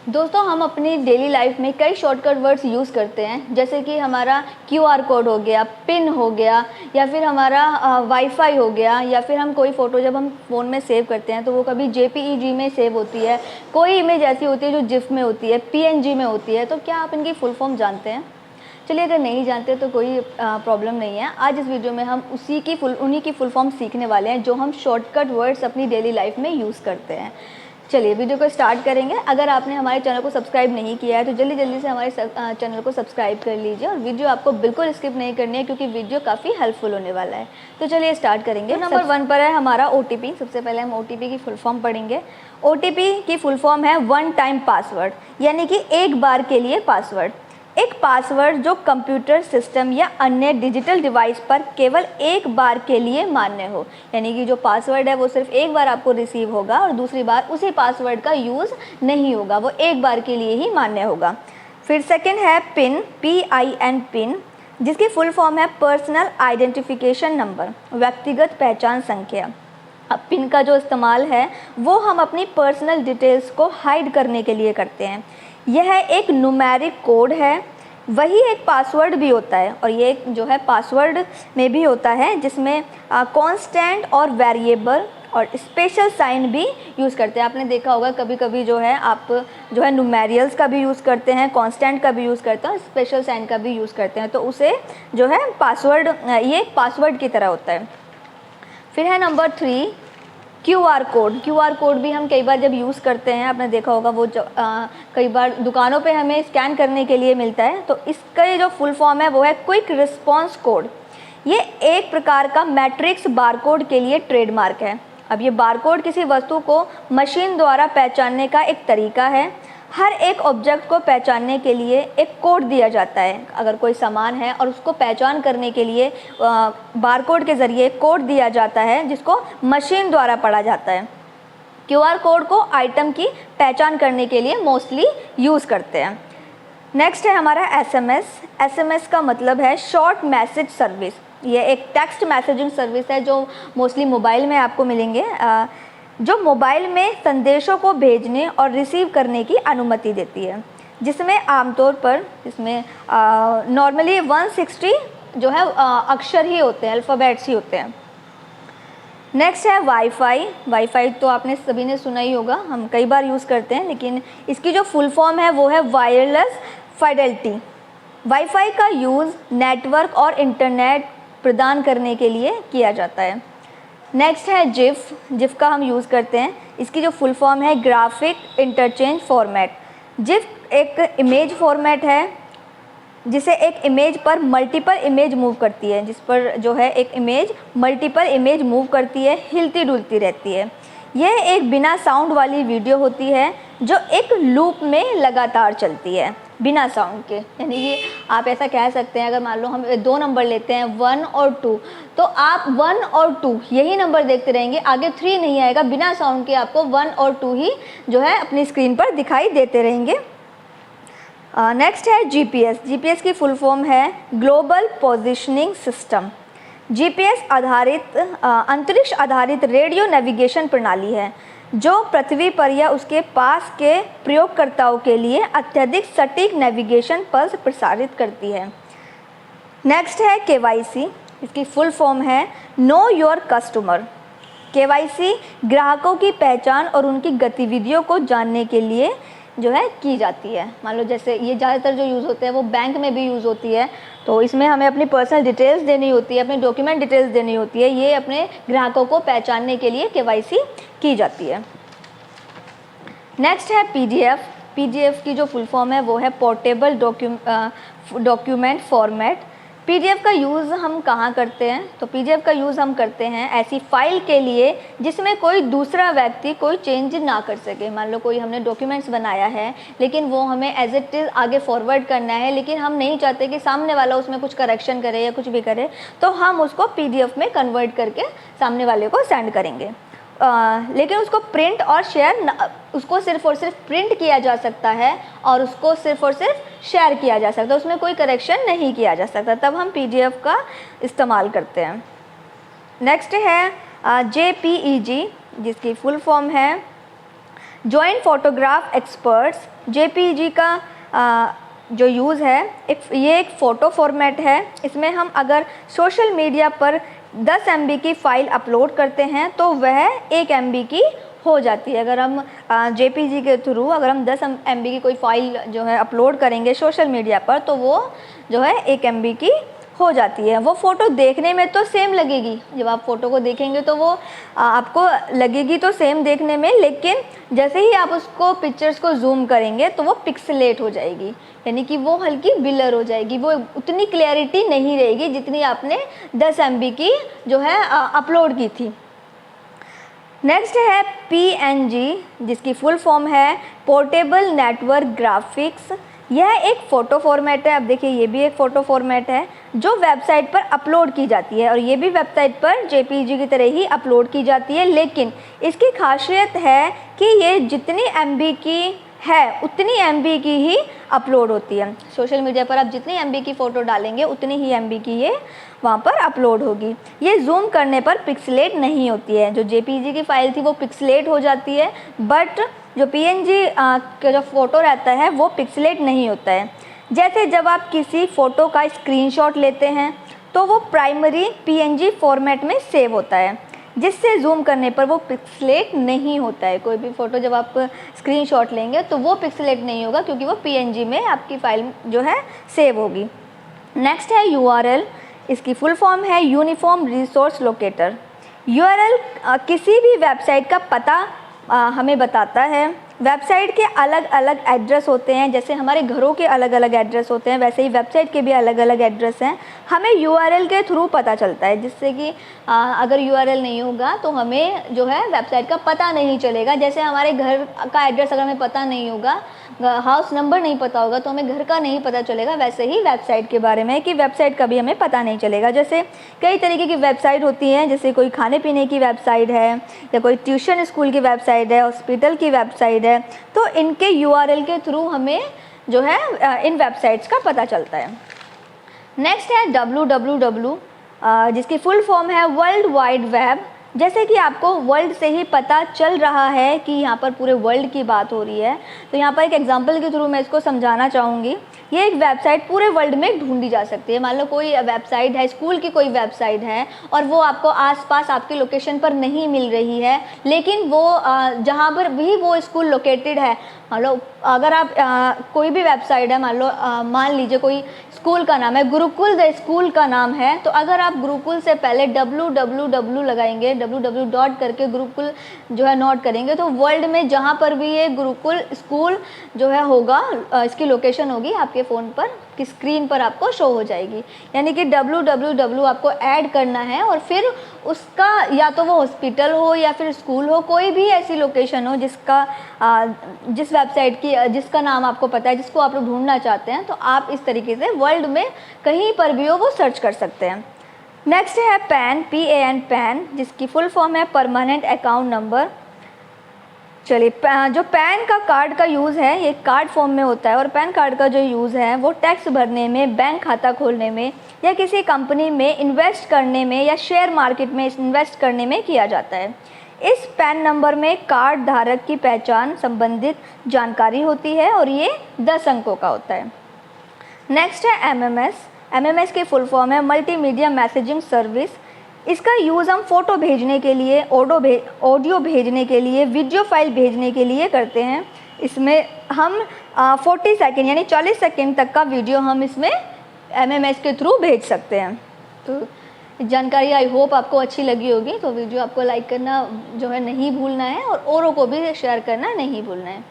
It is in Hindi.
दोस्तों, हम अपनी डेली लाइफ में कई शॉर्टकट वर्ड्स यूज़ करते हैं, जैसे कि हमारा क्यूआर कोड हो गया, पिन हो गया, या फिर हमारा वाईफाई हो गया, या फिर हम कोई फ़ोटो जब हम फ़ोन में सेव करते हैं तो वो कभी जेपीईजी में सेव होती है, कोई इमेज ऐसी होती है जो जिफ में होती है, पीएनजी में होती है। तो क्या आप इनकी फुल फॉर्म जानते हैं? चलिए, अगर नहीं जानते तो कोई प्रॉब्लम नहीं है। आज इस वीडियो में हम उन्हीं की फुल फॉर्म सीखने वाले हैं जो हम शॉर्टकट वर्ड्स अपनी डेली लाइफ में यूज़ करते हैं। चलिए वीडियो को स्टार्ट करेंगे। अगर आपने हमारे चैनल को सब्सक्राइब नहीं किया है तो जल्दी जल्दी से हमारे चैनल को सब्सक्राइब कर लीजिए, और वीडियो आपको बिल्कुल स्किप नहीं करनी है क्योंकि वीडियो काफ़ी हेल्पफुल होने वाला है। तो चलिए स्टार्ट करेंगे। नंबर 1 पर है हमारा OTP। सबसे पहले हम OTP की फुल फॉर्म पढ़ेंगे। OTP की फुल फॉर्म है वन टाइम पासवर्ड, यानी कि एक बार के लिए पासवर्ड। एक पासवर्ड जो कंप्यूटर सिस्टम या अन्य डिजिटल डिवाइस पर केवल एक बार के लिए मान्य हो, यानी कि जो पासवर्ड है वो सिर्फ एक बार आपको रिसीव होगा और दूसरी बार उसी पासवर्ड का यूज़ नहीं होगा, वो एक बार के लिए ही मान्य होगा। फिर सेकंड है पिन, PIN पिन, जिसकी फुल फॉर्म है पर्सनल आइडेंटिफिकेशन नंबर, व्यक्तिगत पहचान संख्या। अब पिन का जो इस्तेमाल है वो हम अपनी पर्सनल डिटेल्स को हाइड करने के लिए करते हैं। यह एक न्यूमेरिक कोड है, वही एक पासवर्ड भी होता है, और ये जो है पासवर्ड में भी होता है जिसमें कांस्टेंट और वेरिएबल और स्पेशल साइन भी यूज़ करते हैं। आपने देखा होगा कभी कभी जो है आप जो है न्यूमेरियल्स का भी यूज़ करते हैं, कांस्टेंट का भी यूज़ करते हैं और स्पेशल साइन का भी यूज़ करते हैं, तो उसे जो है पासवर्ड, ये एक पासवर्ड की तरह होता है। फिर है number 3 QR code. QR code भी हम कई बार जब यूज़ करते हैं, आपने देखा होगा वो कई बार दुकानों पे हमें स्कैन करने के लिए मिलता है, तो इसका ये जो फुल फॉर्म है वो है क्विक रिस्पॉन्स कोड। ये एक प्रकार का मैट्रिक्स बारकोड के लिए ट्रेडमार्क है। अब ये बारकोड किसी वस्तु को मशीन द्वारा पहचानने का एक तरीका है। हर एक ऑब्जेक्ट को पहचानने के लिए एक कोड दिया जाता है। अगर कोई सामान है और उसको पहचान करने के लिए बारकोड के ज़रिए कोड दिया जाता है जिसको मशीन द्वारा पढ़ा जाता है। क्यूआर कोड को आइटम की पहचान करने के लिए मोस्टली यूज़ करते हैं। नेक्स्ट है हमारा SMS। SMS का मतलब है शॉर्ट मैसेज सर्विस। ये एक टेक्स्ट मैसेजिंग सर्विस है जो मोस्टली मोबाइल में आपको मिलेंगे, जो मोबाइल में संदेशों को भेजने और रिसीव करने की अनुमति देती है, जिसमें आमतौर पर इसमें नॉर्मली 160 जो है अक्षर ही होते हैं, अल्फ़ाबेट्स ही होते हैं। नेक्स्ट है वाईफाई। वाईफाई तो आपने सभी ने सुना ही होगा, हम कई बार यूज़ करते हैं, लेकिन इसकी जो फुल फॉर्म है वो है वायरलेस फाइडेलिटी। वाईफाई का यूज़ नेटवर्क और इंटरनेट प्रदान करने के लिए किया जाता है। नेक्स्ट है जिफ। जिफ का हम यूज़ करते हैं, इसकी जो फुल फॉर्म है ग्राफिक इंटरचेंज फॉर्मेट। जिफ एक इमेज फॉर्मेट है जिसे एक इमेज पर मल्टीपल इमेज मूव करती है, जिस पर जो है एक इमेज मल्टीपल इमेज मूव करती है, हिलती डुलती रहती है। यह एक बिना साउंड वाली वीडियो होती है जो एक लूप में लगातार चलती है बिना साउंड के, यानी कि आप ऐसा कह सकते हैं, अगर मान लो हम 2 नंबर लेते हैं 1 और 2, तो आप 1 और 2 यही नंबर देखते रहेंगे, आगे 3 नहीं आएगा, बिना साउंड के आपको 1 और 2 ही जो है अपनी स्क्रीन पर दिखाई देते रहेंगे। नेक्स्ट है GPS। GPS की फुल फॉर्म है ग्लोबल पोजिशनिंग सिस्टम। GPS आधारित अंतरिक्ष आधारित रेडियो नेविगेशन प्रणाली है जो पृथ्वी पर या उसके पास के प्रयोगकर्ताओं के लिए अत्यधिक सटीक नेविगेशन पल्स प्रसारित करती है। नेक्स्ट है KYC। इसकी फुल फॉर्म है नो योर कस्टमर। KYC ग्राहकों की पहचान और उनकी गतिविधियों को जानने के लिए जो है की जाती है। मान लो जैसे ये ज़्यादातर जो यूज़ होते हैं वो बैंक में भी यूज़ होती है, तो इसमें हमें अपनी पर्सनल डिटेल्स देनी होती है, अपने डॉक्यूमेंट डिटेल्स देनी होती है, ये अपने ग्राहकों को पहचानने के लिए KYC की जाती है। नेक्स्ट है PDF। PDF की जो फुल फॉर्म है वो है पोर्टेबल डॉक्यूमेंट फॉर्मेट। PDF का यूज़ हम कहाँ करते हैं? तो PDF का यूज़ हम करते हैं ऐसी फाइल के लिए जिसमें कोई दूसरा व्यक्ति कोई चेंज ना कर सके। मान लो कोई हमने डॉक्यूमेंट्स बनाया है लेकिन वो हमें एज इट इज़ आगे फॉरवर्ड करना है, लेकिन हम नहीं चाहते कि सामने वाला उसमें कुछ करेक्शन करे या कुछ भी करे, तो हम उसको PDF में कन्वर्ट करके सामने वाले को सेंड करेंगे। लेकिन उसको प्रिंट और शेयर, उसको सिर्फ और सिर्फ प्रिंट किया जा सकता है और उसको सिर्फ और सिर्फ शेयर किया जा सकता है, उसमें कोई करेक्शन नहीं किया जा सकता, तब हम PDF का इस्तेमाल करते हैं। नेक्स्ट है JPEG, जिसकी फुल फॉर्म है जॉइंट फोटोग्राफ एक्सपर्ट्स जेपीजी का जो यूज़ है ये एक फ़ोटो फॉर्मेट है। इसमें हम अगर सोशल मीडिया पर 10 MB की फ़ाइल अपलोड करते हैं तो वह 1 MB की हो जाती है। अगर हम जेपीजी के थ्रू अगर हम 10 MB की कोई फ़ाइल जो है अपलोड करेंगे सोशल मीडिया पर तो वो जो है 1 MB की हो जाती है। वो फ़ोटो देखने में तो सेम लगेगी, जब आप फ़ोटो को देखेंगे तो वो आपको लगेगी तो सेम देखने में, लेकिन जैसे ही आप उसको पिक्चर्स को जूम करेंगे तो वो पिक्सेलेट हो जाएगी, यानी कि वो हल्की ब्लर हो जाएगी, वो उतनी क्लैरिटी नहीं रहेगी जितनी आपने 10 MB की जो है अपलोड की थी। नेक्स्ट है PNG जिसकी फुल फॉर्म है पोर्टेबल नेटवर्क ग्राफिक्स। यह एक फ़ोटो फॉर्मेट है। अब देखिए ये भी एक फ़ोटो फॉर्मेट है जो वेबसाइट पर अपलोड की जाती है और ये भी वेबसाइट पर JPG की तरह ही अपलोड की जाती है, लेकिन इसकी खासियत है कि ये जितनी MB की है उतनी MB की ही अपलोड होती है। सोशल मीडिया पर आप जितनी MB की फ़ोटो डालेंगे उतनी ही MB की ये वहाँ पर अपलोड होगी। ये जूम करने पर पिक्सेलेट नहीं होती है। जो JPG की फ़ाइल थी वो पिक्सेलेट हो जाती है, बट जो PNG का जो फ़ोटो रहता है वो पिक्सेलेट नहीं होता है। जैसे जब आप किसी फ़ोटो का स्क्रीनशॉट लेते हैं तो वो प्राइमरी PNG फॉर्मेट में सेव होता है, जिससे जूम करने पर वो पिक्सेलेट नहीं होता है। कोई भी फ़ोटो जब आप स्क्रीनशॉट लेंगे तो वो पिक्सेलेट नहीं होगा क्योंकि वो PNG में आपकी फ़ाइल जो है सेव होगी। नेक्स्ट है URL। इसकी फुल फॉर्म है यूनिफॉर्म रिसोर्स लोकेटर। URL किसी भी वेबसाइट का पता हमें बताता है। वेबसाइट के अलग अलग एड्रेस होते हैं, जैसे हमारे घरों के अलग अलग एड्रेस होते हैं वैसे ही वेबसाइट के भी अलग अलग एड्रेस हैं। हमें URL के थ्रू पता चलता है, जिससे कि अगर URL नहीं होगा तो हमें जो है वेबसाइट का पता नहीं चलेगा। जैसे हमारे घर का एड्रेस अगर हमें पता नहीं होगा, हाउस नंबर नहीं पता होगा तो हमें घर का नहीं पता चलेगा, वैसे ही वेबसाइट के बारे में कि वेबसाइट का भी हमें पता नहीं चलेगा। जैसे कई तरीके की वेबसाइट होती हैं, जैसे कोई खाने पीने की वेबसाइट है या कोई ट्यूशन स्कूल की वेबसाइट है, हॉस्पिटल की वेबसाइट है, तो इनके URL के थ्रू हमें जो है इन वेबसाइट्स का पता चलता है। नेक्स्ट है www जिसकी फुल फॉर्म है वर्ल्ड वाइड वेब। जैसे कि आपको वर्ल्ड से ही पता चल रहा है कि यहाँ पर पूरे वर्ल्ड की बात हो रही है, तो यहाँ पर एक एग्जांपल के थ्रू मैं इसको समझाना चाहूँगी। ये एक वेबसाइट पूरे वर्ल्ड में ढूंढी जा सकती है। मान लो कोई वेबसाइट है, स्कूल की कोई वेबसाइट है और वो आपको आसपास आपकी लोकेशन पर नहीं मिल रही है, लेकिन वो जहाँ पर भी वो स्कूल लोकेटेड है, मान लो अगर आप कोई भी वेबसाइट है, मान लीजिए कोई स्कूल का नाम है गुरुकुल द स्कूल का नाम है, तो अगर आप गुरुकुल से पहले www लगाएंगे, www डॉट करके गुरुकुल जो है नोट करेंगे, तो वर्ल्ड में जहाँ पर भी ये गुरुकुल स्कूल जो है होगा, इसकी लोकेशन होगी आपके फ़ोन पर की स्क्रीन पर आपको शो हो जाएगी। यानी कि www आपको ऐड करना है और फिर उसका या तो वो हॉस्पिटल हो या फिर स्कूल हो, कोई भी ऐसी लोकेशन हो जिसका जिस वेबसाइट की जिसका नाम आपको पता है, जिसको आप लोग ढूंढना चाहते हैं, तो आप इस तरीके से वर्ल्ड में कहीं पर भी हो वो सर्च कर सकते हैं। नेक्स्ट है PAN पैन, जिसकी फुल फॉर्म है परमानेंट अकाउंट नंबर। चलिए, जो पैन का कार्ड का यूज़ है ये कार्ड फॉर्म में होता है और पैन कार्ड का जो यूज़ है वो टैक्स भरने में, बैंक खाता खोलने में या किसी कंपनी में इन्वेस्ट करने में या शेयर मार्केट में इन्वेस्ट करने में किया जाता है। इस पैन नंबर में कार्ड धारक की पहचान संबंधित जानकारी होती है और ये 10 अंकों का होता है। नेक्स्ट है MMS की फुल फॉर्म है मल्टीमीडिया मैसेजिंग सर्विस। इसका यूज़ हम फ़ोटो भेजने के लिए, ऑडियो भेजने के लिए, वीडियो फाइल भेजने के लिए करते हैं। इसमें हम 40 सेकेंड यानी 40 सेकेंड तक का वीडियो हम इसमें MMS के थ्रू भेज सकते हैं। तो जानकारी आई होप आपको अच्छी लगी होगी। तो वीडियो आपको लाइक करना जो है नहीं भूलना है और औरों को भी शेयर करना नहीं भूलना है।